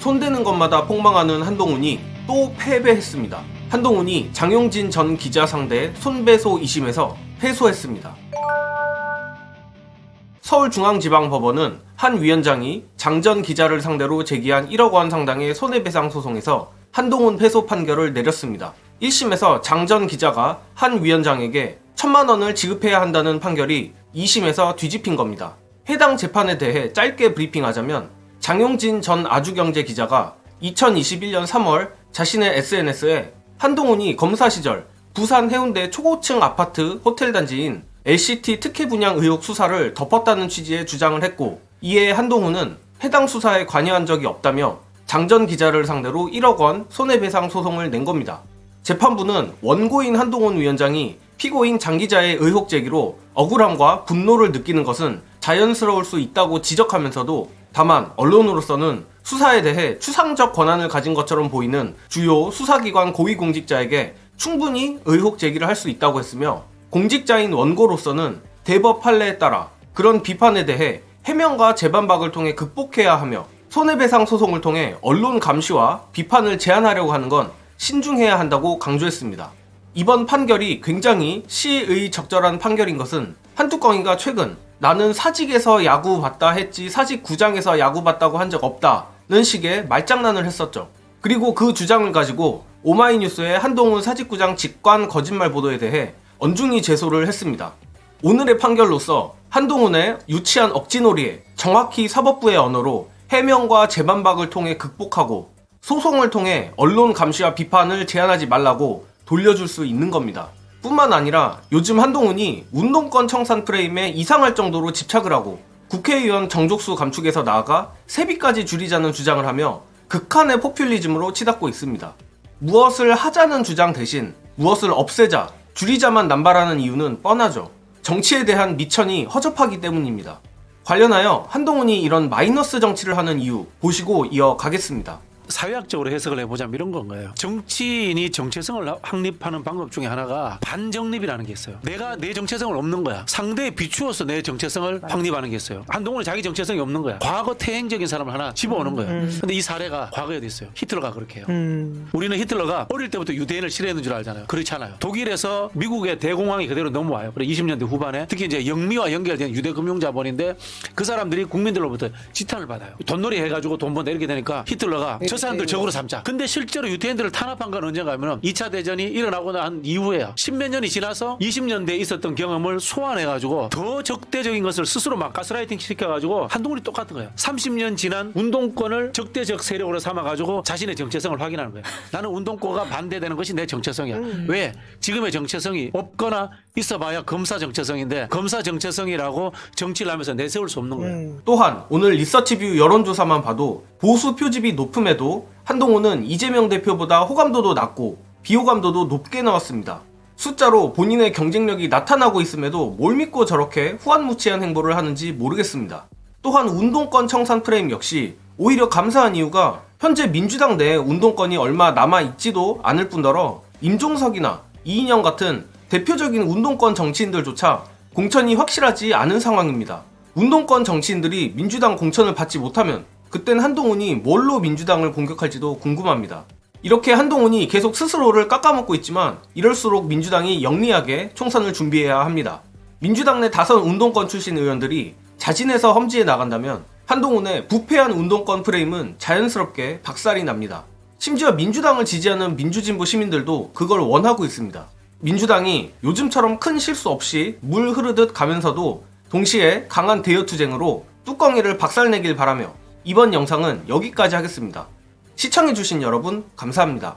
손대는 것마다 폭망하는 한동훈이 또 패배했습니다. 한동훈이 장용진 전 기자 상대 손배소 2심에서 패소했습니다. 서울중앙지방법원은 한 위원장이 장 전 기자를 상대로 제기한 1억 원 상당의 손해배상 소송에서 한동훈 패소 판결을 내렸습니다. 1심에서 장 전 기자가 한 위원장에게 1,000만 원을 지급해야 한다는 판결이 2심에서 뒤집힌 겁니다. 해당 재판에 대해 짧게 브리핑하자면 장용진 전 아주경제 기자가 2021년 3월 자신의 SNS에 한동훈이 검사 시절 부산 해운대 초고층 아파트 호텔 단지인 LCT 특혜 분양 의혹 수사를 덮었다는 취지의 주장을 했고, 이에 한동훈은 해당 수사에 관여한 적이 없다며 장 전 기자를 상대로 1억 원 손해배상 소송을 낸 겁니다. 재판부는 원고인 한동훈 위원장이 피고인 장 기자의 의혹 제기로 억울함과 분노를 느끼는 것은 자연스러울 수 있다고 지적하면서도 다만 언론으로서는 수사에 대해 추상적 권한을 가진 것처럼 보이는 주요 수사기관 고위공직자에게 충분히 의혹 제기를 할 수 있다고 했으며, 공직자인 원고로서는 대법 판례에 따라 그런 비판에 대해 해명과 재반박을 통해 극복해야 하며 손해배상 소송을 통해 언론 감시와 비판을 제한하려고 하는 건 신중해야 한다고 강조했습니다. 이번 판결이 굉장히 시의 적절한 판결인 것은 한뚜껑이가 최근 나는 사직에서 야구 봤다 했지 사직 구장에서 야구 봤다고 한 적 없다는 식의 말장난을 했었죠. 그리고 그 주장을 가지고 오마이뉴스의 한동훈 사직구장 직관 거짓말 보도에 대해 엄중히 제소를 했습니다. 오늘의 판결로서 한동훈의 유치한 억지놀이에 정확히 사법부의 언어로 해명과 재반박을 통해 극복하고 소송을 통해 언론 감시와 비판을 제한하지 말라고 돌려줄 수 있는 겁니다. 뿐만 아니라 요즘 한동훈이 운동권 청산 프레임에 이상할 정도로 집착을 하고 국회의원 정족수 감축에서 나아가 세비까지 줄이자는 주장을 하며 극한의 포퓰리즘으로 치닫고 있습니다. 무엇을 하자는 주장 대신 무엇을 없애자, 줄이자만 남발하는 이유는 뻔하죠. 정치에 대한 미천이 허접하기 때문입니다. 관련하여 한동훈이 이런 마이너스 정치를 하는 이유 보시고 이어가겠습니다. 사회학적으로 해석을 해보자면 이런 건 거예요. 정치인이 정체성을 확립하는 방법 중에 하나가 반정립이라는 게 있어요. 내가 내 정체성을 없는 거야. 상대에 비추어서 내 정체성을 확립하는 게 있어요. 한동훈은 자기 정체성이 없는 거야. 과거 태행적인 사람을 하나 집어오는 거예요. 근데 이 사례가 과거에도 있어요. 히틀러가 그렇게 해요. 우리는 히틀러가 어릴 때부터 유대인을 싫어했는 줄 알잖아요. 그렇지 않아요. 독일에서 미국의 대공황이 그대로 넘어와요. 그래 20년대 후반에 특히 이제 영미와 연결된 유대 금융자본인데 그 사람들이 국민들로부터 지탄을 받아요. 돈놀이 해가지고 돈 번다 이렇게 되니까 히틀러가 저 사람들 적으로 삼자. 근데 실제로 유태인들을 탄압한 건 언젠가 하면 2차 대전이 일어나고 난 이후에야 10몇 년이 지나서 20년대에 있었던 경험을 소환해가지고 더 적대적인 것을 스스로 막 가스라이팅 시켜가지고 한동훈이 똑같은 거예요. 30년 지난 운동권을 적대적 세력으로 삼아가지고 자신의 정체성을 확인하는 거예요. 나는 운동권과 반대되는 것이 내 정체성이야. 왜? 지금의 정체성이 없거나 있어봐야 검사 정체성인데 검사 정체성이라고 정치를 하면서 내세울 수 없는 거예요. 또한 오늘 리서치뷰 여론조사만 봐도 보수 표집이 높음에도 한동훈은 이재명 대표보다 호감도도 낮고 비호감도도 높게 나왔습니다. 숫자로 본인의 경쟁력이 나타나고 있음에도 뭘 믿고 저렇게 후안무치한 행보를 하는지 모르겠습니다. 또한 운동권 청산 프레임 역시 오히려 감사한 이유가 현재 민주당 내에 운동권이 얼마 남아있지도 않을 뿐더러 임종석이나 이인영 같은 대표적인 운동권 정치인들조차 공천이 확실하지 않은 상황입니다. 운동권 정치인들이 민주당 공천을 받지 못하면 그땐 한동훈이 뭘로 민주당을 공격할지도 궁금합니다. 이렇게 한동훈이 계속 스스로를 깎아먹고 있지만 이럴수록 민주당이 영리하게 총선을 준비해야 합니다. 민주당 내 다선 운동권 출신 의원들이 자진해서 험지에 나간다면 한동훈의 부패한 운동권 프레임은 자연스럽게 박살이 납니다. 심지어 민주당을 지지하는 민주진보 시민들도 그걸 원하고 있습니다. 민주당이 요즘처럼 큰 실수 없이 물 흐르듯 가면서도 동시에 강한 대여투쟁으로 뚜껑이를 박살내길 바라며 이번 영상은 여기까지 하겠습니다. 시청해주신 여러분 감사합니다.